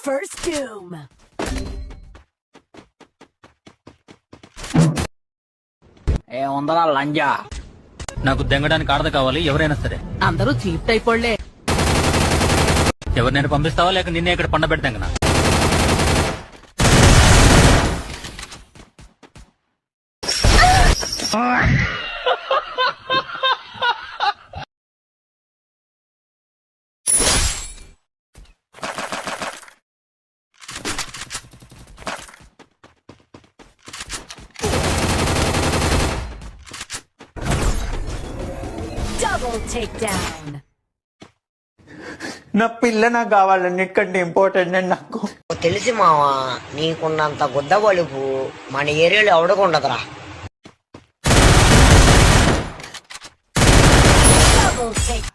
First doom. ఏముందరా లంజా? నాకు దెంగడానికి ఆడద కావాలి, ఎవరైనా సరే. అందరూ చీప్ టైపోళ్లే. ఎవరినైనా పంపిస్తావా లేక నిన్నే ఇక్కడ పండ పెడతాంగనా? Double takedown. నా పిల్ల నాకు కావాలన్నిటికంటే ఇంపార్టెంట్ అండి నాకు. తెలిసి మావా, నీకున్నంత గుద్ద బలుపు మన ఏరియాలో ఎవడకుండదురా. Double take.